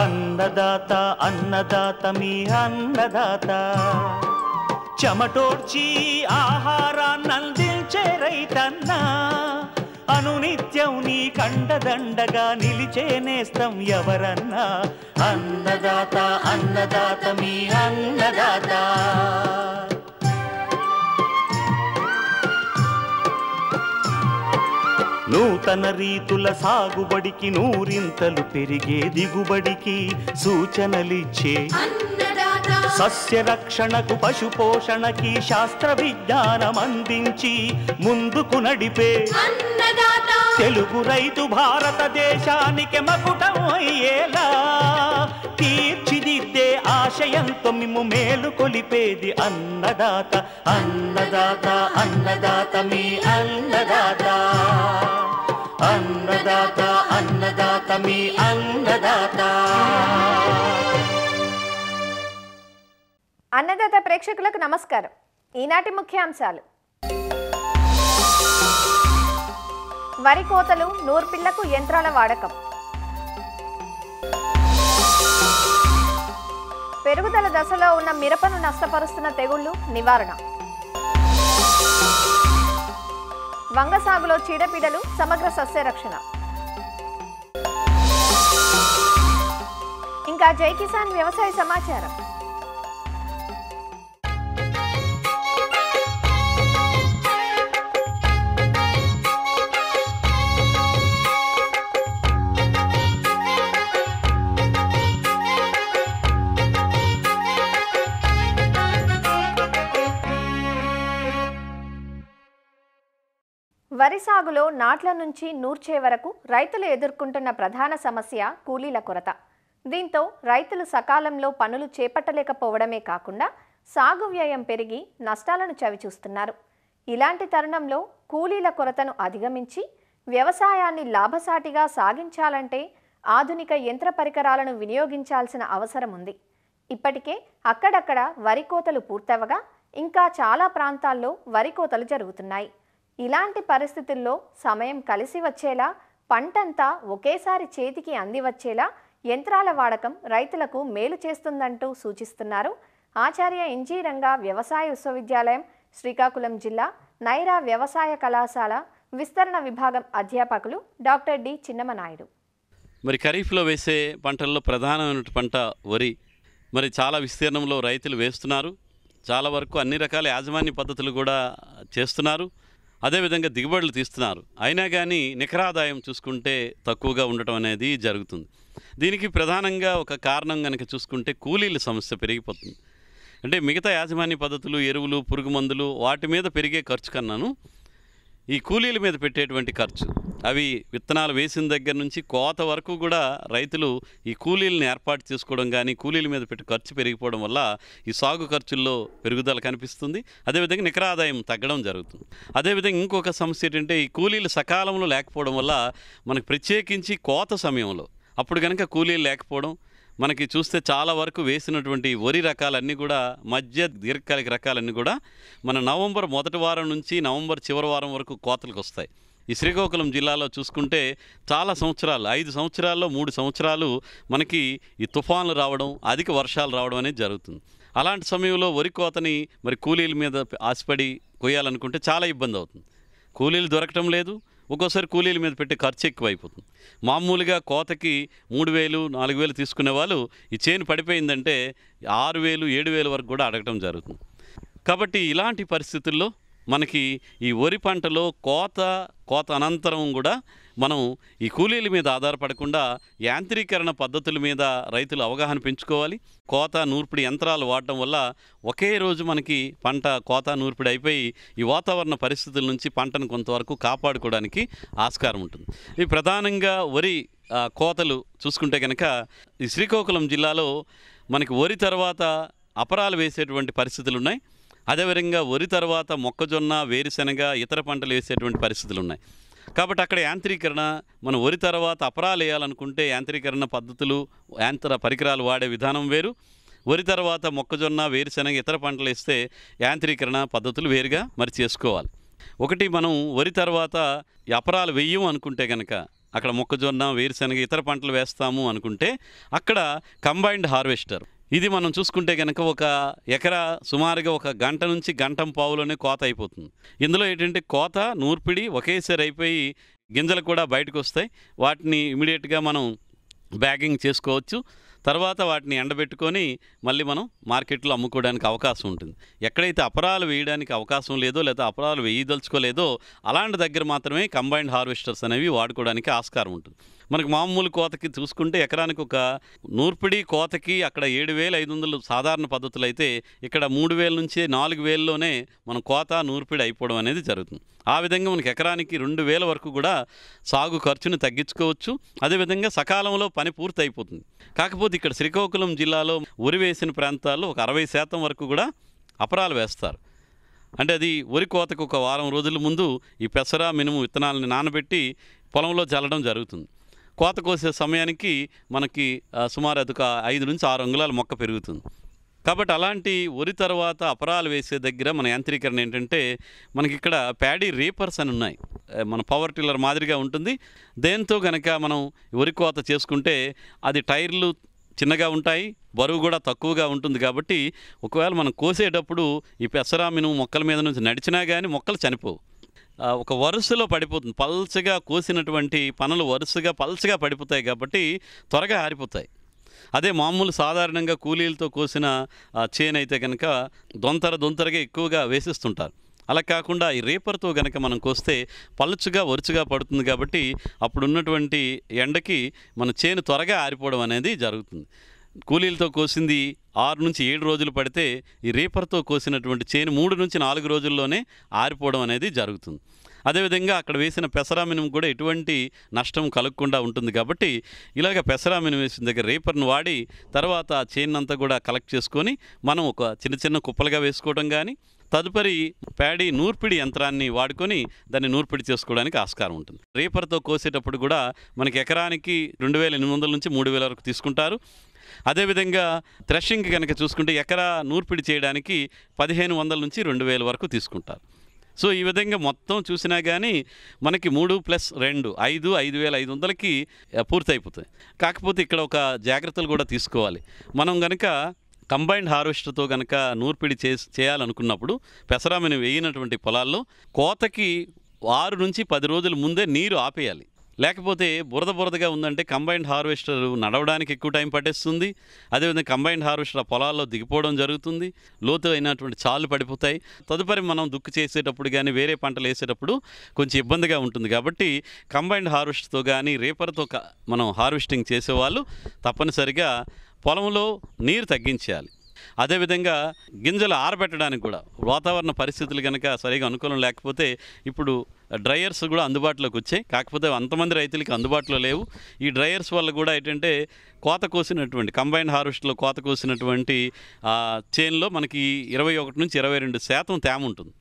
అన్నదాత అన్నదాత మీ అన్నదాత చెమటోడ్చి ఆహారాన్నందించే రైతన్నా అనునిత్యం నీ కండదండగా నిలిచే నేస్తం ఎవరన్నా అన్నదాత అన్నదాత మీ అన్నదాత నూతన రీతుల సాగుబడికి నూరింతలు పెరిగే దిగుబడికి సూచనలిచ్చే సస్య రక్షణకు పశు పోషణకి శాస్త్ర విజ్ఞానం అందించి ముందుకు నడిపే తెలుగు రైతు భారతదేశానికి మకుటం అయ్యేలా తీర్చిదిద్దే ఆశయంతో మిమ్ము మేలు కొలిపేది అన్నదాత అన్నదాత అన్నదాత మీ అన్నదాత అన్నదాత అన్నదాత మీ అన్నదాత. అన్నదాత ప్రేక్షకులకు నమస్కారం. ఈనాటి ముఖ్యాంశాలు: వరి కోతలు, నూర్పిళ్లకు యంత్రాల వాడకం, పెరుగుదల దశలో ఉన్న మిరపను నష్టపరుస్తున్న తెగుళ్లు నివారణ, వంగ సాగులో చీడపీడలు, సమగ్ర సస్యరక్షణ, ఇంకా జై కిసాన్ వ్యవసాయ సమాచారం. వరి సాగులో నాట్ల నుంచి నూర్చే వరకు రైతులు ఎదుర్కొంటున్న ప్రధాన సమస్య కూలీల కొరత. దీంతో రైతులు సకాలంలో పనులు చేపట్టలేకపోవడమే కాకుండా సాగు వ్యయం పెరిగి నష్టాలను చవిచూస్తున్నారు. ఇలాంటి తరుణంలో కూలీల కొరతను అధిగమించి వ్యవసాయాన్ని లాభసాటిగా సాగించాలంటే ఆధునిక యంత్ర పరికరాలను వినియోగించాల్సిన అవసరం ఉంది. ఇప్పటికే అక్కడక్కడ వరి కోతలు పూర్తవగా ఇంకా చాలా ప్రాంతాల్లో వరి కోతలు జరుగుతున్నాయి. ఇలాంటి పరిస్థితుల్లో సమయం కలిసి వచ్చేలా, పంటంతా ఒకేసారి చేతికి అందివచ్చేలా యంత్రాల వాడకం రైతులకు మేలు చేస్తుందంటూ సూచిస్తున్నారు ఆచార్య ఎన్జీ రంగా వ్యవసాయ విశ్వవిద్యాలయం, శ్రీకాకుళం జిల్లా నైరా వ్యవసాయ కళాశాల విస్తరణ విభాగం అధ్యాపకులు డాక్టర్ డి చిన్నమనాయుడు. మరి ఖరీఫ్లో వేసే పంటల్లో ప్రధానమైన పంట వరి. మరి చాలా విస్తీర్ణంలో రైతులు వేస్తున్నారు. చాలా వరకు అన్ని రకాల యాజమాన్య పద్ధతులు కూడా చేస్తున్నారు. అదేవిధంగా దిగుబడులు తీస్తున్నారు. అయినా కానీ నికరాదాయం చూసుకుంటే తక్కువగా ఉండటం అనేది జరుగుతుంది. దీనికి ప్రధానంగా ఒక కారణం కనుక చూసుకుంటే కూలీల సమస్య పెరిగిపోతుంది. అంటే మిగతా యాజమాన్య పద్ధతులు, ఎరువులు, పురుగు మందులు వాటి మీద పెరిగే ఖర్చు కన్నాను ఈ కూలీల మీద పెట్టేటువంటి ఖర్చు, అవి విత్తనాలు వేసిన దగ్గర నుంచి కోత వరకు కూడా రైతులు ఈ కూలీలను ఏర్పాటు చేసుకోవడం కానీ కూలీల మీద పెట్టే ఖర్చు పెరిగిపోవడం వల్ల ఈ సాగు ఖర్చుల్లో పెరుగుదల కనిపిస్తుంది. అదేవిధంగా నికర ఆదాయం తగ్గడం జరుగుతుంది. అదేవిధంగా ఇంకొక సమస్య ఏంటంటే ఈ కూలీలు సకాలంలో లేకపోవడం వల్ల మనకు ప్రత్యేకించి కోత సమయంలో అప్పుడు కనుక కూలీలు లేకపోవడం, మనకి చూస్తే చాలా వరకు వేసినటువంటి వరి రకాలన్నీ కూడా మధ్య దీర్ఘకాలిక రకాలన్నీ కూడా మన నవంబర్ మొదటి వారం నుంచి నవంబర్ చివరి వారం వరకు కోతలకు వస్తాయి. ఈ శ్రీకాకుళం జిల్లాలో చూసుకుంటే చాలా సంవత్సరాలు, 5 సంవత్సరాల్లో 3 సంవత్సరాలు మనకి ఈ తుఫాన్లు రావడం, అధిక వర్షాలు రావడం అనేది జరుగుతుంది. అలాంటి సమయంలో వరి కోతని మరి కూలీల మీద ఆశపడి కొయ్యాలనుకుంటే చాలా ఇబ్బంది అవుతుంది. కూలీలు దొరకటం లేదు. ఒక్కోసారి కూలీల మీద పెట్టే ఖర్చు ఎక్కువైపోతుంది. మామూలుగా కోతకి 3,000, 4,000 తీసుకునే వాళ్ళు ఈ చేను పడిపోయిందంటే 6,000, 7,000 వరకు కూడా అడగటం జరుగుతుంది. కాబట్టి ఇలాంటి పరిస్థితుల్లో మనకి ఈ వరి పంటలో కోత అనంతరం కూడా మనం ఈ కూలీల మీద ఆధారపడకుండా యాంత్రీకరణ పద్ధతుల మీద రైతులు అవగాహన పెంచుకోవాలి. కోత నూర్పిడి యంత్రాలు వాడటం వల్ల ఒకే రోజు మనకి పంట కోత నూర్పిడి అయిపోయి ఈ వాతావరణ పరిస్థితుల నుంచి పంటను కొంతవరకు కాపాడుకోవడానికి ఆస్కారం ఉంటుంది. ఈ ప్రధానంగా వరి కోతలు చూసుకుంటే కనుక ఈ శ్రీకాకుళం జిల్లాలో మనకి వరి తర్వాత అపరాలు వేసేటువంటి పరిస్థితులు ఉన్నాయి. అదేవిధంగా వరి తర్వాత మొక్కజొన్న, వేరుశెనగ, ఇతర పంటలు వేసేటువంటి పరిస్థితులు ఉన్నాయి. కాబట్టి అక్కడ యాంత్రీకరణ, మనం వరి తర్వాత అపరాలు వేయాలనుకుంటే యాంత్రీకరణ పద్ధతులు, యాంత్ర పరికరాలు వాడే విధానం వేరు. వరి తర్వాత మొక్కజొన్న, వేరుశెనగ, ఇతర పంటలు వేస్తే యాంత్రీకరణ పద్ధతులు వేరుగా మరి చేసుకోవాలి. ఒకటి, మనం వరి తర్వాత అపరాలు వెయ్యం అనుకుంటే కనుక అక్కడ మొక్కజొన్న, వేరుశనగ, ఇతర పంటలు వేస్తాము అనుకుంటే అక్కడ కంబైన్డ్ హార్వెస్టర్ ఇది మనం చూసుకుంటే కనుక ఒక ఎకరా సుమారుగా 1 గంట నుంచి గంటం పావులోనే కోత అయిపోతుంది. ఇందులో ఏంటంటే కోత, నూర్పిడి ఒకేసారి అయిపోయి గింజలు కూడా బయటకు వస్తాయి. వాటిని ఇమీడియట్గా మనం బ్యాగింగ్ చేసుకోవచ్చు. తర్వాత వాటిని ఎండబెట్టుకొని మళ్ళీ మనం మార్కెట్లో అమ్ముకోవడానికి అవకాశం ఉంటుంది. ఎక్కడైతే అపరాలు వేయడానికి అవకాశం లేదో లేదా అపరాలు వేయదలుచుకోలేదో అలాంటి దగ్గర మాత్రమే కంబైన్డ్ హార్వెస్టర్స్ అనేవి వాడుకోవడానికి ఆస్కారం ఉంటుంది. మనకు మామూలు కోతకి చూసుకుంటే ఎకరానికి ఒక నూర్పిడి కోతకి అక్కడ 7,500 సాధారణ పద్ధతులు అయితే ఇక్కడ 3,000 నుంచి 4,000లోనే మనం కోత, నూర్పిడి అయిపోవడం అనేది జరుగుతుంది. ఆ విధంగా మనకి ఎకరానికి 2,000 వరకు కూడా సాగు ఖర్చును తగ్గించుకోవచ్చు. అదేవిధంగా సకాలంలో పని పూర్తి అయిపోతుంది. కాకపోతే ఇక్కడ శ్రీకాకుళం జిల్లాలో వరి వేసిన ప్రాంతాల్లో ఒక 60% వరకు కూడా అపరాలు వేస్తారు. అంటే అది వరి కోతకు ఒక వారం రోజుల ముందు ఈ పెసర, మినుము విత్తనాలని నానబెట్టి పొలంలో చల్లడం జరుగుతుంది. కోత కోసే సమయానికి మనకి సుమారు అది ఒక 5 నుంచి 6 అంగుళాల మొక్క పెరుగుతుంది. కాబట్టి అలాంటి వరి తర్వాత అపరాలు వేసే దగ్గర మన యాంత్రీకరణ ఏంటంటే మనకి ఇక్కడ ప్యాడీ రీపర్స్ అని ఉన్నాయి. మన పవర్ టిల్లర్ మాదిరిగా ఉంటుంది. దేంతో కనుక మనం వరి కోత చేసుకుంటే అది టైర్లు చిన్నగా ఉంటాయి, బరువు కూడా తక్కువగా ఉంటుంది. కాబట్టి ఒకవేళ మనం కోసేటప్పుడు ఈ పెసర, మినుము మొక్కల మీద నుంచి నడిచినా కానీ మొక్కలు చనిపోవు. ఒక వరుసలో పడిపోతుంది. పల్చగా కోసినటువంటి పనులు వరుసగా పల్చగా పడిపోతాయి కాబట్టి త్వరగా ఆరిపోతాయి. అదే మామూలు సాధారణంగా కూలీలతో కోసిన చేను అయితే కనుక దొంతరగా ఎక్కువగా వేసిస్తుంటారు. అలా కాకుండా ఈ రేపర్తో కనుక మనం కోస్తే పలుచుగా వరుసగా పడుతుంది. కాబట్టి అప్పుడు ఉన్నటువంటి ఎండకి మన చేను త్వరగా ఆరిపోవడం అనేది జరుగుతుంది. కూలీలతో కోసింది 6 నుంచి 7 రోజులు పడితే ఈ రీపర్తో కోసినటువంటి చేను 3 నుంచి 4 రోజుల్లోనే ఆరిపోవడం అనేది జరుగుతుంది. అదేవిధంగా అక్కడ వేసిన పెసరా మినుము కూడా ఎటువంటి నష్టం కలగకుండా ఉంటుంది. కాబట్టి ఇలాగ పెసరా మినుము వేసిన దగ్గర రీపర్ను వాడి తర్వాత చేను అంతా కూడా కలెక్ట్ చేసుకొని మనం ఒక చిన్న కుప్పలుగా వేసుకోవడం కానీ తదుపరి ప్యాడీ నూర్పిడి యంత్రాన్ని వాడుకొని దాన్ని నూర్పిడి చేసుకోవడానికి ఆస్కారం ఉంటుంది. రీపర్తో కోసేటప్పుడు కూడా మనకి ఎకరానికి 2,800 నుంచి 3,000 వరకు తీసుకుంటారు. అదేవిధంగా థ్రెషింగ్ కనుక చూసుకుంటే ఎకరా నూర్పిడి చేయడానికి 1,500 నుంచి 2,000 వరకు తీసుకుంటారు. సో ఈ విధంగా మొత్తం చూసినా కానీ మనకి 3+2 5,500కి పూర్తయిపోతాయి. కాకపోతే ఇక్కడ ఒక జాగ్రత్తలు కూడా తీసుకోవాలి. మనం కనుక కంబైన్డ్ హార్వెస్టర్తో కనుక నూర్పిడి చేయాలనుకున్నప్పుడు పెసరా మినుము వేయినటువంటి పొలాల్లో కోతకి 6 నుంచి 10 రోజుల ముందే నీరు ఆపేయాలి. లేకపోతే బురదగా ఉందంటే కంబైన్డ్ హార్వెస్టర్ నడవడానికి ఎక్కువ టైం పట్టేస్తుంది. అదేవిధంగా కంబైన్డ్ హార్వెస్టర్ పొలాల్లో దిగిపోవడం జరుగుతుంది. లోతు అయినటువంటి చాలు పడిపోతాయి. తదుపరి మనం దుక్కు చేసేటప్పుడు కానీ వేరే పంటలు వేసేటప్పుడు కొంచెం ఇబ్బందిగా ఉంటుంది. కాబట్టి కంబైన్డ్ హార్వెస్టర్తో కానీ రేపర్తో మనం హార్వెస్టింగ్ చేసేవాళ్ళు తప్పనిసరిగా పొలంలో నీరు తగ్గించేయాలి. అదేవిధంగా గింజలు ఆరబెట్టడానికి కూడా వాతావరణ పరిస్థితులు కనుక సరిగా అనుకూలం లేకపోతే ఇప్పుడు డ్రయర్స్ కూడా అందుబాటులోకి వచ్చాయి. కాకపోతే అంతమంది రైతులకి అందుబాటులో లేవు. ఈ డ్రయర్స్ వల్ల కూడా ఏంటంటే కోత కోసినటువంటి కంబైన్డ్ హార్వెస్ట్లో కోత కోసినటువంటి చేనులో మనకి 21 నుంచి 22% తేమ ఉంటుంది.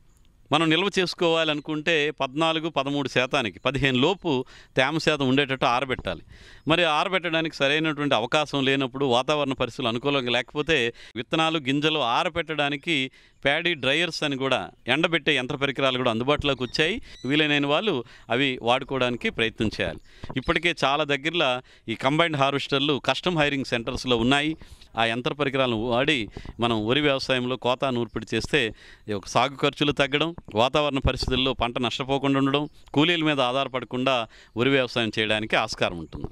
మనం నిల్వ చేసుకోవాలనుకుంటే 14-13%, 15 లోపు తేమ శాతం ఉండేటట్టు ఆరబెట్టాలి. మరి ఆరబెట్టడానికి సరైనటువంటి అవకాశం లేనప్పుడు వాతావరణ పరిస్థితులు అనుకూలంగా లేకపోతే విత్తనాలు, గింజలు ఆరబెట్టడానికి ప్యాడీ డ్రయర్స్ అని కూడా ఎండబెట్టే యంత్ర పరికరాలు కూడా అందుబాటులోకి వచ్చాయి. వీలైన వాళ్ళు అవి వాడుకోవడానికి ప్రయత్నం చేయాలి. ఇప్పటికే చాలా దగ్గరలో ఈ కంబైన్డ్ హార్వెస్టర్లు కస్టమ్ హైరింగ్ సెంటర్స్లో ఉన్నాయి. ఆ యంత్ర పరికరాలను వాడి మనం వరి వ్యవసాయంలో కోత నూర్పిడి చేస్తే ఒక సాగు ఖర్చులు తగ్గడం, వాతావరణ పరిస్థితుల్లో పంట నష్టపోకుండా ఉండడం, కూలీల మీద ఆధారపడకుండా వరి వ్యవసాయం చేయడానికి ఆస్కారం ఉంటుంది.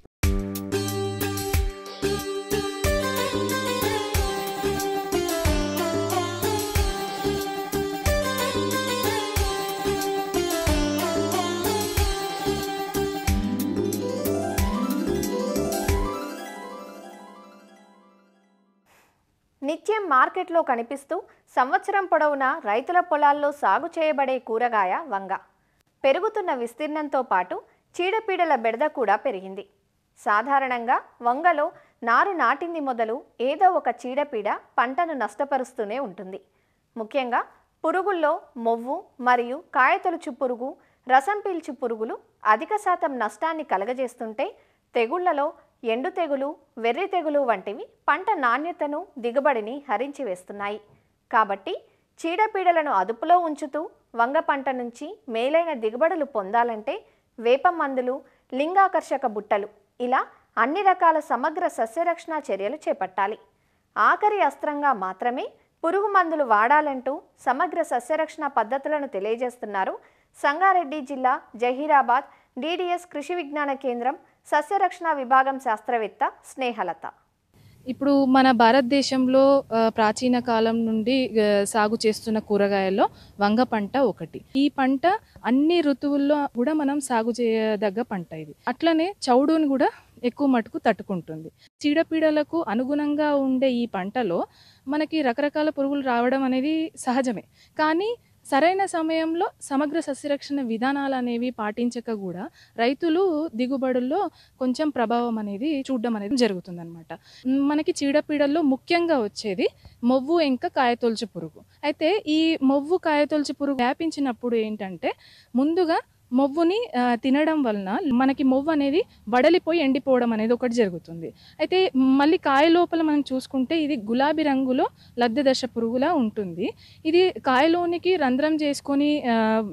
నిత్యం మార్కెట్లో కనిపిస్తూ సంవత్సరం పొడవునా రైతుల పొలాల్లో సాగు చేయబడే కూరగాయ వంగ. పెరుగుతున్న విస్తీర్ణంతో పాటు చీడపీడల బెడద కూడా పెరిగింది. సాధారణంగా వంగలో నారు నాటింది మొదలు ఏదో ఒక చీడపీడ పంటను నష్టపరుస్తూనే ఉంటుంది. ముఖ్యంగా పురుగుల్లో మొవ్వు మరియు కాయతొలుచు పురుగు, రసం పీల్చు పురుగులు అధిక శాతం నష్టాన్ని కలగజేస్తుంటే తెగుళ్లలో ఎండు తెగులు, వెర్రి తెగులు వంటివి పంట నాణ్యతను, దిగుబడిని హరించి వేస్తున్నాయి. కాబట్టి చీడపీడలను అదుపులో ఉంచుతూ వంగ పంట నుంచి మేలైన దిగుబడులు పొందాలంటే వేప మందులు, లింగాకర్షక బుట్టలు ఇలా అన్ని రకాల సమగ్ర సస్యరక్షణ చర్యలు చేపట్టాలి. ఆఖరి అస్త్రంగా మాత్రమే పురుగు మందులు వాడాలంటూ సమగ్ర సస్యరక్షణ పద్ధతులను తెలియజేస్తున్నారు సంగారెడ్డి జిల్లా జహీరాబాద్ DDS కృషి విజ్ఞాన కేంద్రం సస్యరక్షణ విభాగం శాస్త్రవేత్త స్నేహలత. ఇప్పుడు మన భారతదేశంలో ప్రాచీన కాలం నుండి సాగు చేస్తున్న కూరగాయల్లో వంగ పంట ఒకటి. ఈ పంట అన్ని ఋతువుల్లో కూడా మనం సాగు చేయదగ్గ పంట ఇది. అట్లనే చౌడుని కూడా ఎక్కువ మటుకు తట్టుకుంటుంది. చీడపీడలకు అనుగుణంగా ఉండే ఈ పంటలో మనకి రకరకాల పురుగులు రావడం అనేది సహజమే. కానీ సరైన సమయంలో సమగ్ర సస్యరక్షణ విధానాలు అనేవి పాటించక కూడా రైతులు దిగుబడుల్లో కొంచెం ప్రభావం అనేది చూడడం అనేది జరుగుతుందన్నమాట. మనకి చీడపీడల్లో ముఖ్యంగా వచ్చేది మొవ్వు ఇంకా కాయతొలుచు పురుగు. అయితే ఈ మొవ్వు కాయతొలుచు పురుగు వ్యాపించినప్పుడు ఏంటంటే ముందుగా మొవ్వుని తినడం వలన మనకి మొవ్వు అనేది వడలిపోయి ఎండిపోవడం అనేది ఒకటి జరుగుతుంది. అయితే మళ్ళీ కాయ లోపల మనం చూసుకుంటే ఇది గులాబీ రంగులో లద్దె దశ పురుగులా ఉంటుంది. ఇది కాయలోనికి రంధ్రం చేసుకొని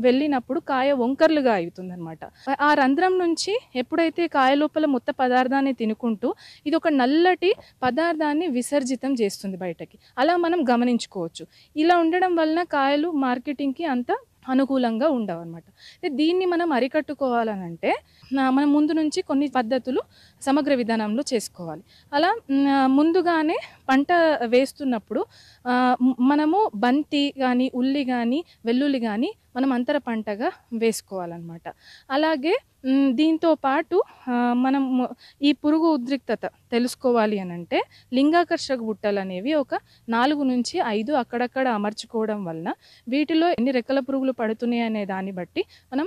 వెళ్ళినప్పుడు కాయ వంకర్లుగా అవుతుంది అనమాట. ఆ రంధ్రం నుంచి ఎప్పుడైతే కాయ లోపల మొత్త పదార్థాన్ని తినుకుంటూ ఇది ఒక నల్లటి పదార్థాన్ని విసర్జితం చేస్తుంది బయటకి. అలా మనం గమనించుకోవచ్చు. ఇలా ఉండడం వలన కాయలు మార్కెటింగ్కి అంత అనుకూలంగా ఉండవు అనమాట. దీన్ని మనం అరికట్టుకోవాలనంటే మనం ముందు నుంచి కొన్ని పద్ధతులు సమగ్ర విధానంలో చేసుకోవాలి. అలా ముందుగానే పంట వేస్తున్నప్పుడు మనము బంతి కానీ ఉల్లి కానీ వెల్లుల్లి కానీ మనం అంతర పంటగా వేసుకోవాలన్నమాట. అలాగే దీంతో పాటు మనం ఈ పురుగు ఉద్రిక్తత తెలుసుకోవాలి అని అంటే లింగాకర్షక బుట్టలు అనేవి ఒక 4 నుంచి 5 అక్కడక్కడ అమర్చుకోవడం వలన వీటిలో ఎన్ని రెక్కల పురుగులు పడుతున్నాయి అనే దాన్ని బట్టి మనం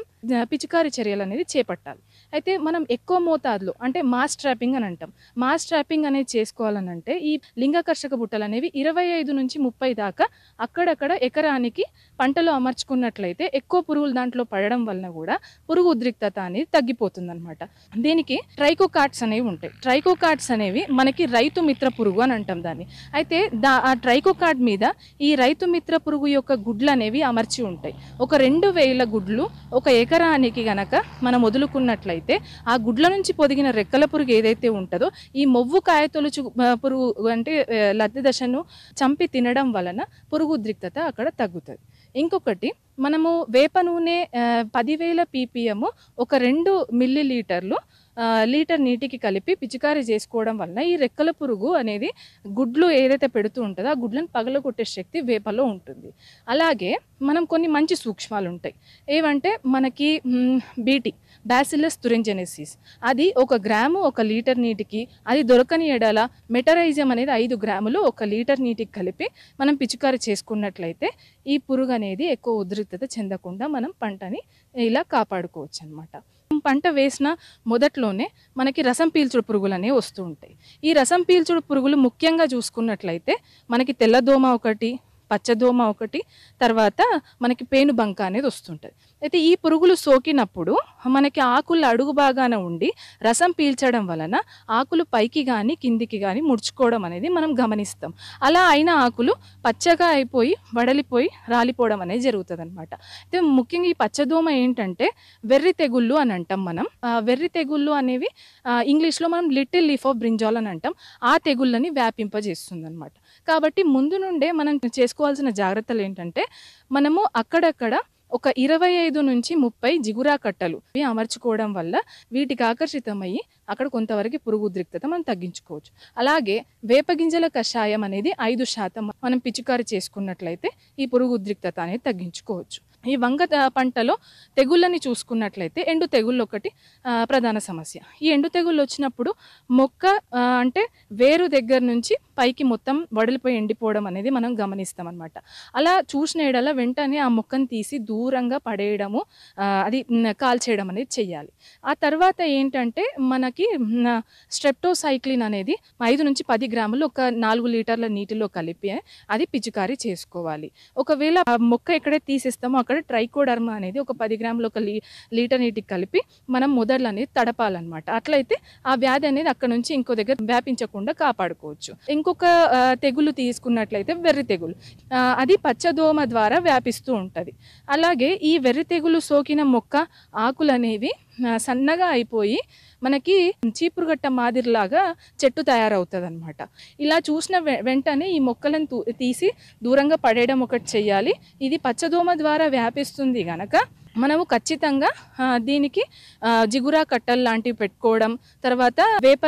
పిచికారీ చర్యలు అనేది చేపట్టాలి. అయితే మనం ఎక్కువ మోతాదులో అంటే మాస్ ట్రాపింగ్ అని అంటాం. మాస్ ట్రాపింగ్ అనేది చేసుకోవాలనంటే ఈ లింగాకర్షక బుట్టలు అనేవి 25 నుంచి 30 దాకా అక్కడక్కడ ఎకరానికి పంటలో అమర్చుకున్నట్లయితే ఎక్కువ పురుగులు దాంట్లో పడడం వలన కూడా పురుగు ఉద్రిక్తత అనేది తగ్గిపోతుంది అనమాట. దీనికి ట్రైకోకార్డ్స్ అనేవి ఉంటాయి. ట్రైకోకార్డ్స్ అనేవి మనకి రైతు మిత్ర పురుగు అని అంటాం దాన్ని. అయితే ఆ ట్రైకోకార్డ్ మీద ఈ రైతు మిత్ర పురుగు యొక్క గుడ్లు అనేవి అమర్చి ఉంటాయి. ఒక 2000 గుడ్లు ఒక ఎకరానికి గనక మనం వదులుకున్నట్లయితే ఆ గుడ్ల నుంచి పొదిగిన రెక్కల పురుగు ఏదైతే ఉంటుందో ఈ మొవ్వు కాయతొలుచు పురుగు అంటే లద్దె దశను చంపి తినడం వలన పురుగు ఉద్రిక్తత అక్కడ తగ్గుతుంది. ఇంకొకటి మనము వేప నూనె 10,000 ppm ఒక 2 మిల్లీలీటర్లు లీటర్ నీటికి కలిపి పిచికారీ చేసుకోవడం వలన ఈ రెక్కల పురుగు అనేది గుడ్లు ఏదైతే పెడుతూ ఉంటుందో ఆ గుడ్లను పగలగొట్టే శక్తి వేపలో ఉంటుంది. అలాగే మనం కొన్ని మంచి సూక్ష్మాలు ఉంటాయి. ఏవంటే మనకి బీటీ బ్యాసిల్లస్ తురింజెనెసిస్ అది 1 గ్రాము 1 లీటర్ నీటికి, అది దొరకని ఎడల మెటరైజం అనేది 5 గ్రాములు 1 లీటర్ నీటికి కలిపి మనం పిచికారీ చేసుకున్నట్లయితే ఈ పురుగు అనేది ఎక్కువ ఉద్రిక్తత చెందకుండా మనం పంటని ఇలా కాపాడుకోవచ్చు అనమాట. పంట వేసిన మొదట్లోనే మనకి రసం పీల్చుడు పురుగులు అనేవి వస్తూ ఉంటాయి. ఈ రసం పీల్చుడు పురుగులు ముఖ్యంగా చూసుకున్నట్లయితే మనకి తెల్లదోమ ఒకటి, పచ్చదోమ ఒకటి, తర్వాత మనకి పేనుబంక అనేది వస్తుంటుంది. అయితే ఈ పురుగులు సోకినప్పుడు మనకి ఆకుల అడుగు భాగాన ఉండి రసం పీల్చడం వలన ఆకులు పైకి కానీ కిందికి కానీ ముడుచుకోవడం అనేది మనం గమనిస్తాం. అలా అయిన ఆకులు పచ్చగా అయిపోయి వడలిపోయి రాలిపోవడం అనేది జరుగుతుంది అనమాట. అయితే ముఖ్యంగా ఈ పచ్చదోమ ఏంటంటే వెర్రి తెగుళ్ళు అని అంటాం మనం. వెర్రి తెగుళ్ళు అనేవి ఇంగ్లీష్లో మనం లిటిల్ లీఫ్ ఆఫ్ బ్రింజాల్ అని అంటాం. ఆ తెగుళ్ళని వ్యాపింపజేస్తుంది అనమాట. కాబట్టి ముందు నుండే మనం చేసుకోవాల్సిన జాగ్రత్తలు ఏంటంటే మనము అక్కడక్కడ ఒక 25 నుంచి 30 జిగురా కట్టలు అమర్చుకోవడం వల్ల వీటికి ఆకర్షితమయ్యి అక్కడ కొంతవరకు పురుగు ఉద్రిక్తత మనం తగ్గించుకోవచ్చు. అలాగే వేపగింజల కషాయం అనేది 5% మనం పిచికారీ చేసుకున్నట్లయితే ఈ పురుగు ఉద్రిక్తత అనేది తగ్గించుకోవచ్చు. ఈ వంగ పంటలో తెగుళ్ళని చూసుకున్నట్లయితే ఎండు తెగుళ్ళు ఒకటి ప్రధాన సమస్య. ఈ ఎండు తెగుళ్ళు వచ్చినప్పుడు మొక్క అంటే వేరు దగ్గర నుంచి పైకి మొత్తం వడలిపోయి ఎండిపోవడం అనేది మనం గమనిస్తాం అనమాట. అలా చూసిన ఎడల వెంటనే ఆ మొక్కను తీసి దూరంగా పడేయడము, అది కాల్చేయడం అనేది చెయ్యాలి. ఆ తర్వాత ఏంటంటే మనకి స్ట్రెప్టోసైక్లిన్ అనేది 5 నుంచి 10 గ్రాములు ఒక 4 లీటర్ల నీటిలో కలిపి అది పిచికారీ చేసుకోవాలి. ఒకవేళ ఆ మొక్క ఎక్కడే తీసేస్తామో అక్కడ ట్రైకోడర్మా అనేది ఒక 10 గ్రాములు ఒక లీటర్ నీటికి కలిపి మనం మొదళ్ళు అనేది తడపాలన్నమాట. అట్లయితే ఆ వ్యాధి అనేది అక్కడ నుంచి ఇంకో దగ్గర వ్యాపించకుండా కాపాడుకోవచ్చు. ఇంకొక తెగులు తీసుకున్నట్లయితే వెర్రి తెగులు, అది పచ్చదోమ ద్వారా వ్యాపిస్తూ ఉంటుంది. అలాగే ఈ వెర్రి తెగులు సోకిన మొక్క ఆకులు అనేవి సన్నగా అయిపోయి మనకి చీపురుగట్ట మాదిరిలాగా చెట్టు తయారవుతుంది అనమాట. ఇలా చూసిన వెంటనే ఈ మొక్కలను తీసి దూరంగా పడేయడం ఒకటి చెయ్యాలి. ఇది పచ్చదోమ ద్వారా వ్యాపిస్తుంది గనక మనము ఖచ్చితంగా దీనికి జిగురా కట్టలు లాంటివి పెట్టుకోవడం, తర్వాత వేప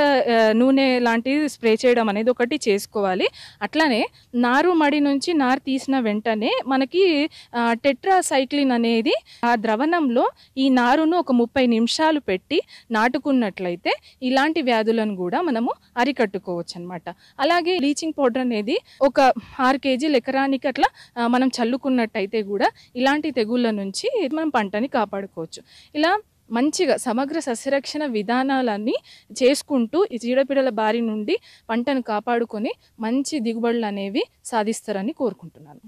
నూనె లాంటివి స్ప్రే చేయడం అనేది ఒకటి చేసుకోవాలి. అట్లానే నారు మడి నుంచి నారు తీసిన వెంటనే మనకి టెట్రాసైక్లిన్ అనేది ఆ ద్రవణంలో ఈ నారును ఒక 30 నిమిషాలు పెట్టి నాటుకున్నట్లయితే ఇలాంటి వ్యాధులను కూడా మనము అరికట్టుకోవచ్చు అనమాట. అలాగే బ్లీచింగ్ పౌడర్ అనేది ఒక 6 కేజీలు ఎకరానికి అట్లా మనం చల్లుకున్నట్టయితే కూడా ఇలాంటి తెగుళ్ళ నుంచి మనం పంటని కాపాడుకోవచ్చు. ఇలా మంచిగా సమగ్ర సస్యరక్షణ విధానాలన్నీ చేసుకుంటూ ఈ చీడపీడల బారి నుండి పంటను కాపాడుకొని మంచి దిగుబడులు అనేవి సాధిస్తారని కోరుకుంటున్నాను.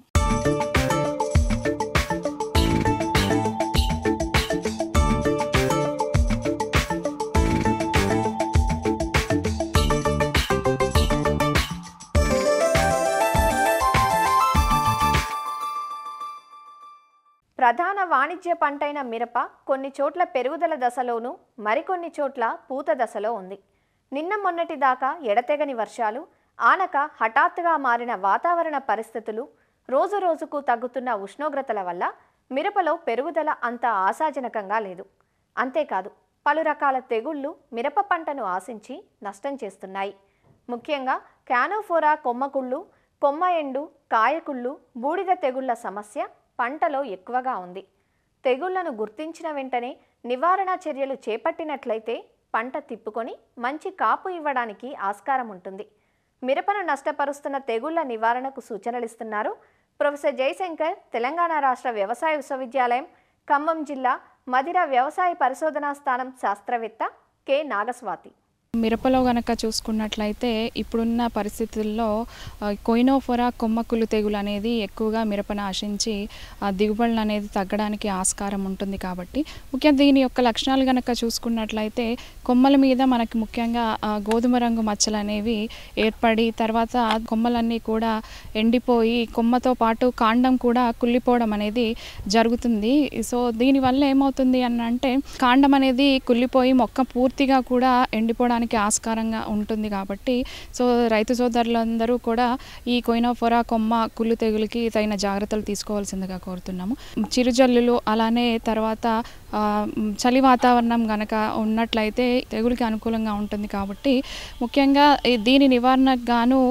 ప్రధాన వాణిజ్య పంటైన మిరప కొన్ని చోట్ల పెరుగుదల దశలోనూ మరికొన్ని చోట్ల పూత దశలో ఉంది. నిన్న మొన్నటి దాకా ఎడతెగని వర్షాలు, ఆనక హఠాత్తుగా మారిన వాతావరణ పరిస్థితులు, రోజు రోజుకు తగ్గుతున్న ఉష్ణోగ్రతల వల్ల మిరపలో పెరుగుదల అంత ఆశాజనకంగా లేదు. అంతేకాదు పలు రకాల తెగుళ్లు మిరప పంటను ఆశించి నష్టం చేస్తున్నాయి. ముఖ్యంగా క్యానోఫోరా కొమ్మకుళ్ళు, కొమ్మ ఎండు, కాయకుళ్ళు, బూడిద తెగుళ్ల సమస్య పంటలో ఎక్కువగా ఉంది. తెగుళ్లను గుర్తించిన వెంటనే నివారణ చర్యలు చేపట్టినట్లయితే పంట తిప్పుకొని మంచి కాపు ఇవ్వడానికి ఆస్కారం ఉంటుంది. మిరపను నష్టపరుస్తున్న తెగుళ్ల నివారణకు సూచనలిస్తున్నారు ప్రొఫెసర్ జయశంకర్, తెలంగాణ రాష్ట్ర వ్యవసాయ విశ్వవిద్యాలయం, ఖమ్మం జిల్లా మధిర వ్యవసాయ పరిశోధనా స్థానం శాస్త్రవేత్త కె నాగస్వాతి. మిరపలో గనక చూసుకున్నట్లయితే ఇప్పుడున్న పరిస్థితుల్లో కొయినోఫోరా కొమ్మకుళ్ళు తెగులు అనేది ఎక్కువగా మిరపను ఆశించి దిగుబడులు అనేది తగ్గడానికి ఆస్కారం ఉంటుంది. కాబట్టి ముఖ్యంగా దీని యొక్క లక్షణాలు గనక చూసుకున్నట్లయితే కొమ్మల మీద మనకి ముఖ్యంగా గోధుమ రంగు మచ్చలు అనేవి ఏర్పడి తర్వాత కొమ్మలన్నీ కూడా ఎండిపోయి కొమ్మతో పాటు కాండం కూడా కుళ్ళిపోవడం అనేది జరుగుతుంది. సో దీనివల్ల ఏమవుతుంది అంటే కాండం అనేది కుళ్ళిపోయి మొక్క పూర్తిగా కూడా ఎండిపోవడానికి ఆస్కారంగా ఉంటుంది. కాబట్టి సో రైతు సోదరులందరూ కూడా ఈ కొయినోఫోరా కొమ్మ కుళ్ళు తెగులుకి తగిన జాగ్రత్తలు తీసుకోవాల్సిందిగా కోరుతున్నాము. చిరుజల్లులు అలానే తర్వాత చలి వాతావరణం గనక ఉన్నట్లయితే తెగులుకి అనుకూలంగా ఉంటుంది. కాబట్టి ముఖ్యంగా దీని నివారణకు గాను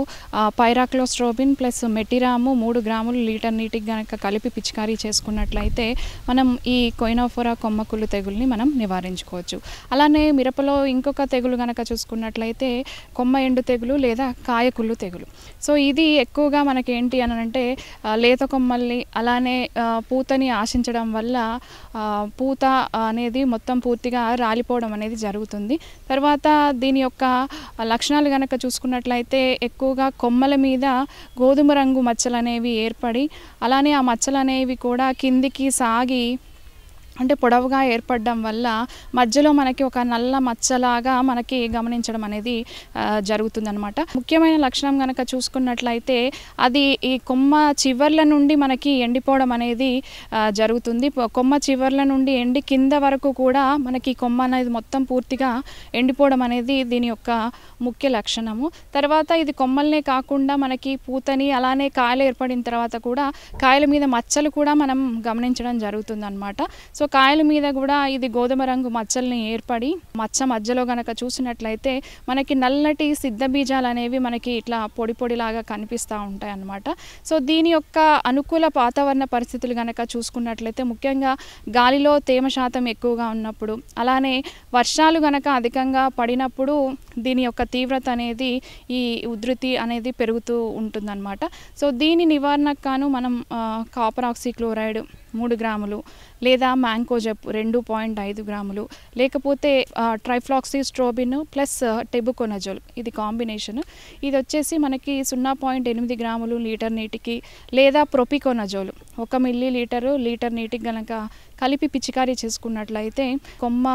పైరాక్లోస్ట్రోబిన్ ప్లస్ మెటిరాము 3 గ్రాములు లీటర్ నీటికి గనక కలిపి పిచికారీ చేసుకున్నట్లయితే మనం ఈ కొయినోఫోరా కొమ్మ కుళ్ళు తెగుల్ని మనం నివారించుకోవచ్చు. అలానే మిరపలో ఇంకొక తెగులు గనక చూసుకున్నట్లయితే కొమ్మ ఎండు తెగులు లేదా కాయకుళ్ళు తెగులు. సో ఇది ఎక్కువగా మనకి ఏంటి అని అంటే లేత కొమ్మల్ని అలానే పూతని ఆశించడం వల్ల పూత అనేది మొత్తం పూర్తిగా రాలిపోవడం అనేది జరుగుతుంది. తర్వాత దీని యొక్క లక్షణాలు కనుక చూసుకున్నట్లయితే ఎక్కువగా కొమ్మల మీద గోధుమ రంగు మచ్చలు అనేవి ఏర్పడి అలానే ఆ మచ్చలు అనేవి కూడా కిందికి సాగి అంటే పొడవుగా ఏర్పడడం వల్ల మధ్యలో మనకి ఒక నల్ల మచ్చలాగా మనకి గమనించడం అనేది జరుగుతుందన్నమాట. ముఖ్యమైన లక్షణం కనుక చూసుకున్నట్లయితే అది ఈ కొమ్మ చివర్ల నుండి మనకి ఎండిపోవడం అనేది జరుగుతుంది. కొమ్మ చివర్ల నుండి ఎండి కింద వరకు కూడా మనకి కొమ్మ అనేది మొత్తం పూర్తిగా ఎండిపోవడం అనేది దీని యొక్క ముఖ్య లక్షణము. తర్వాత ఇది కొమ్మల్నే కాకుండా మనకి పూతని అలానే కాయలు ఏర్పడిన తర్వాత కూడా కాయల మీద మచ్చలు కూడా మనం గమనించడం జరుగుతుందన్నమాట. సో కాయల మీద కూడా ఇది గోధుమ రంగు మచ్చల్ని ఏర్పడి మచ్చ మధ్యలో గనక చూసినట్లయితే మనకి నల్లటి సిద్ధ బీజాలు అనేవి మనకి ఇట్లా పొడి పొడిలాగా కనిపిస్తూ ఉంటాయి అన్నమాట. సో దీని యొక్క అనుకూల వాతావరణ పరిస్థితులు గనక చూసుకున్నట్లయితే ముఖ్యంగా గాలిలో తేమ శాతం ఎక్కువగా ఉన్నప్పుడు అలానే వర్షాలు గనక అధికంగా పడినప్పుడు దీని యొక్క తీవ్రత అనేది ఈ ఉధృతి అనేది పెరుగుతూ ఉంటుందన్నమాట. సో దీని నివారణకు గాను మనం కాపర్ ఆక్సిక్లోరైడ్ 3 గ్రాములు లేదా మ్యాంకోజెప్ 2.5 గ్రాములు లేకపోతే ట్రైఫ్లాక్సిస్ట్రోబిన్ ప్లస్ టెబుకొనజోల్ ఇది కాంబినేషన్. ఇది వచ్చేసి మనకి 0.8 గ్రాములు లీటర్ నీటికి లేదా ప్రొపికొనజోల్ 1 మిల్లీ లీటర్ నీటికి గనక కలిపి పిచికారీ చేసుకున్నట్లయితే కొమ్మ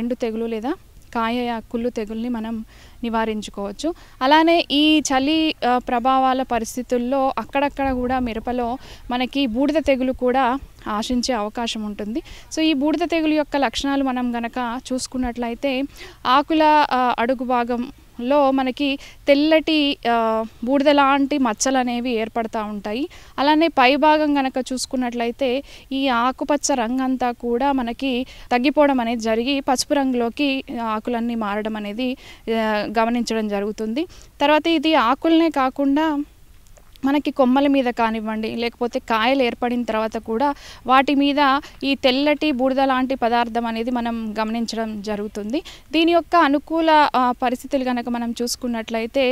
ఎండు తెగులు లేదా కాయ కుళ్ళు తెగుల్ని మనం నివారించుకోవచ్చు. అలానే ఈ చలి ప్రభావాల పరిస్థితుల్లో అక్కడక్కడ కూడా మిరపలో మనకి బూడిద తెగులు కూడా ఆశించే అవకాశం ఉంటుంది. సో ఈ బూడిద తెగులు యొక్క లక్షణాలు మనం గనక చూసుకున్నట్లయితే ఆకుల అడుగు భాగంలో మనకి తెల్లటి బూడిద లాంటి మచ్చలు అనేవి ఏర్పడుతూ ఉంటాయి. అలానే పై భాగం కనుక చూసుకున్నట్లయితే ఈ ఆకుపచ్చ రంగు అంతా కూడా మనకి తగ్గిపోవడం అనేది జరిగి పసుపు రంగులోకి ఆకులన్నీ మారడం అనేది గమనించడం జరుగుతుంది. తర్వాత ఇది ఆకులనే కాకుండా మనకి కొమ్మల మీద కానివ్వండి, లేకపోతే కాయలు ఏర్పడిన తర్వాత కూడా వాటి మీద ఈ తెల్లటి బూడిద లాంటి పదార్థం అనేది మనం గమనించడం జరుగుతుంది. దీని యొక్క అనుకూల పరిస్థితులు కనుక మనం చూసుకున్నట్లయితే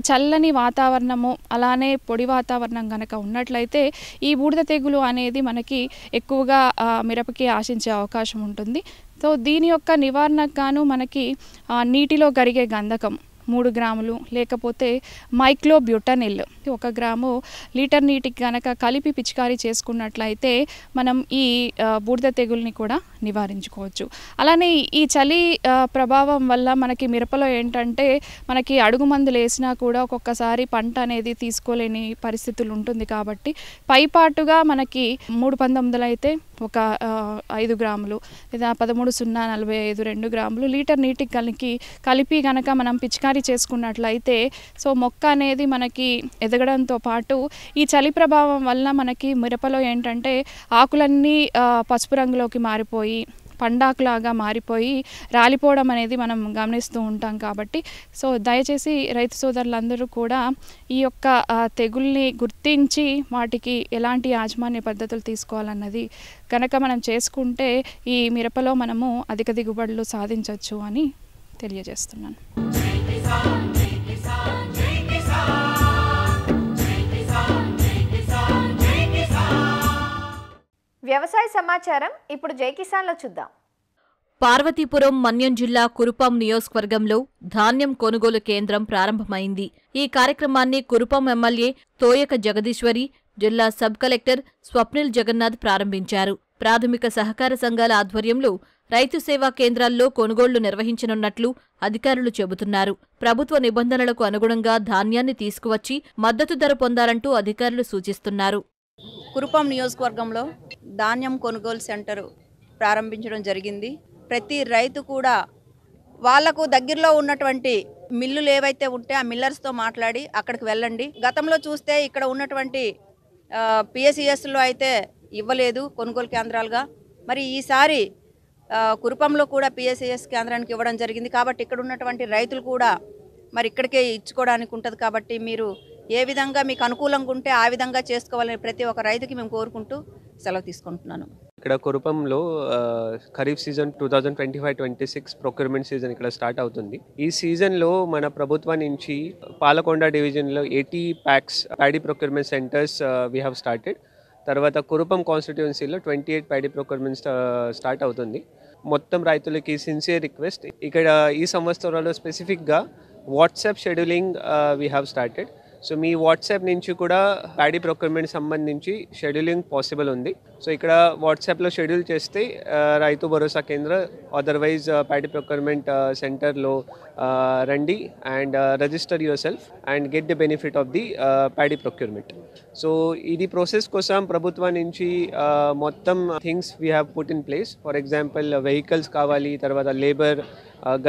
చల్లని వాతావరణము అలానే పొడి వాతావరణం కనుక ఉన్నట్లయితే ఈ బూడిద తెగులు అనేది మనకి ఎక్కువగా మిరపకి ఆశించే అవకాశం ఉంటుంది. సో దీని యొక్క నివారణకు గాను మనకి నీటిలో కరిగే గంధకం 3 గ్రాములు, లేకపోతే మైక్లోబ్యూటనిల్ 1 గ్రాము లీటర్ నీటికి కనుక కలిపి పిచికారీ చేసుకున్నట్లయితే మనం ఈ బూడిద తెగుల్ని కూడా నివారించుకోవచ్చు. అలానే ఈ చలి ప్రభావం వల్ల మనకి మిరపలో ఏంటంటే మనకి అడుగు మందులు వేసినా కూడా ఒక్కొక్కసారి పంట అనేది తీసుకోలేని పరిస్థితులు ఉంటుంది. కాబట్టి పైపాటుగా మనకి 319 అయితే ఒక 5 గ్రాములు లేదా 13,045 2 గ్రాములు లీటర్ నీటికి కలిపి కనుక మనం పిచికారీ చేసుకున్నట్లయితే సో మొక్క అనేది మనకి ఎదగడంతో పాటు ఈ చలి ప్రభావం వల్ల మనకి మిరపలో ఏంటంటే ఆకులన్నీ పసుపు రంగులోకి మారిపోయి పండాకులాగా మారిపోయి రాలిపోవడం అనేది మనం గమనిస్తూ ఉంటాం. కాబట్టి సో దయచేసి రైతు సోదరులందరూ కూడా ఈ యొక్క తెగుల్ని గుర్తించి వాటికి ఎలాంటి యాజమాన్య పద్ధతులు తీసుకోవాలన్నది కనుక మనం చేసుకుంటే ఈ మిరపలో మనము అధిక దిగుబడులు సాధించవచ్చు అని తెలియజేస్తున్నాను. వ్యవసాయ సమాచారం ఇప్పుడు జై కిసాన్లో చూద్దాం. పార్వతీపురం మన్యం జిల్లా కురుపాం నియోజకవర్గంలో ధాన్యం కొనుగోలు కేంద్రం ప్రారంభమైంది. ఈ కార్యక్రమాన్ని కురుపాం ఎమ్మెల్యే తోయక జగదీశ్వరి, జిల్లా సబ్ కలెక్టర్ స్వప్నిల్ జగన్నాథ్ ప్రారంభించారు. ప్రాథమిక సహకార సంఘాల ఆధ్వర్యంలో రైతు సేవా కేంద్రాల్లో కొనుగోళ్లు నిర్వహించనున్నట్లు అధికారులు చెబుతున్నారు. ప్రభుత్వ నిబంధనలకు అనుగుణంగా ధాన్యాన్ని తీసుకువచ్చి మద్దతు ధర పొందాలంటూ అధికారులు సూచిస్తున్నారు. కురుపాం నియోజకవర్గంలో ధాన్యం కొనుగోలు సెంటర్ ప్రారంభించడం జరిగింది. ప్రతి రైతు కూడా వాళ్లకు దగ్గరలో ఉన్నటువంటి మిల్లులు ఏవైతే ఉంటే ఆ మిల్లర్స్తో మాట్లాడి అక్కడికి వెళ్ళండి. గతంలో చూస్తే ఇక్కడ ఉన్నటువంటి పిఎస్ఈఎస్లో అయితే ఇవ్వలేదు కొనుగోలు కేంద్రాలుగా. మరి ఈసారి కురుపాంలో కూడా పిఎస్ఈఎస్ కేంద్రానికి ఇవ్వడం జరిగింది. కాబట్టి ఇక్కడ ఉన్నటువంటి రైతులు కూడా మరి ఇక్కడికే ఇచ్చుకోవడానికి ఉంటుంది. కాబట్టి మీరు ఏ విధంగా మీకు అనుకూలంగా ఉంటే ఆ విధంగా చేసుకోవాలని ప్రతి ఒక్క రైతుకి మేము కోరుకుంటూ సెలవు తీసుకుంటున్నాను. ఇక్కడ కురుపాంలో ఖరీఫ్ సీజన్ 2025-26 ప్రొక్యూర్మెంట్ సీజన్ ఇక్కడ స్టార్ట్ అవుతుంది. ఈ సీజన్లో మన ప్రభుత్వం నుంచి పాలకొండ డివిజన్లో 80 packs paddy procurement centres we have started. తర్వాత కురుపాం కాన్స్టిట్యుయెన్సీలో 28 ప్యాడీ ప్రొక్యూర్మెంట్ స్టార్ట్ అవుతుంది. మొత్తం రైతులకి సిన్సియర్ రిక్వెస్ట్, ఇక్కడ ఈ సంవత్సరంలో స్పెసిఫిక్గా WhatsApp scheduling we have started. So me WhatsApp నుంచి కూడా ప్యాడీ ప్రొక్యూర్మెంట్ సంబంధించి షెడ్యూలింగ్ పాసిబుల్ ఉంది. సో ఇక్కడ వాట్సాప్లో షెడ్యూల్ చేస్తే రైతు భరోసా కేంద్ర అదర్వైజ్ ప్యాడీ ప్రొక్యూర్మెంట్ సెంటర్లో రండి and register your self and get the benefit of the paddy procurement. So ఇది ప్రాసెస్ కోసం ప్రభుత్వం నుంచి మొత్తం things we have put in place. For example vehicles కావాలి, తర్వాత labour,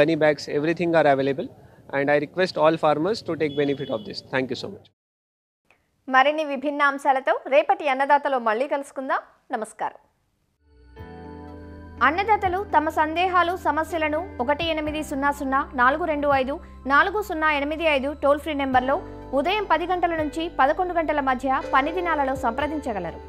gunny bags, everything are available. And I request all farmers to take benefit of this. Thank you so much. మరిన్ని విభిన్న అంశాలతో రేపటి అన్నదాతలో మళ్ళీ కలుసుకుందాం. నమస్కారం. అన్నదాతలు తమ సందేహాలు, సమస్యలను 1800-425-4085 టోల్ ఫ్రీ నెంబర్లో ఉదయం 10 గంటల నుంచి 11 గంటల మధ్య పని దినాలలో సంప్రదించగలరు.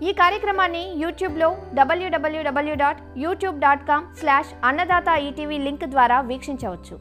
ఈ కార్యక్రమాన్ని యూట్యూబ్లో www.youtube.com/annadaata ETV లింక్ ద్వారా వీక్షించవచ్చు.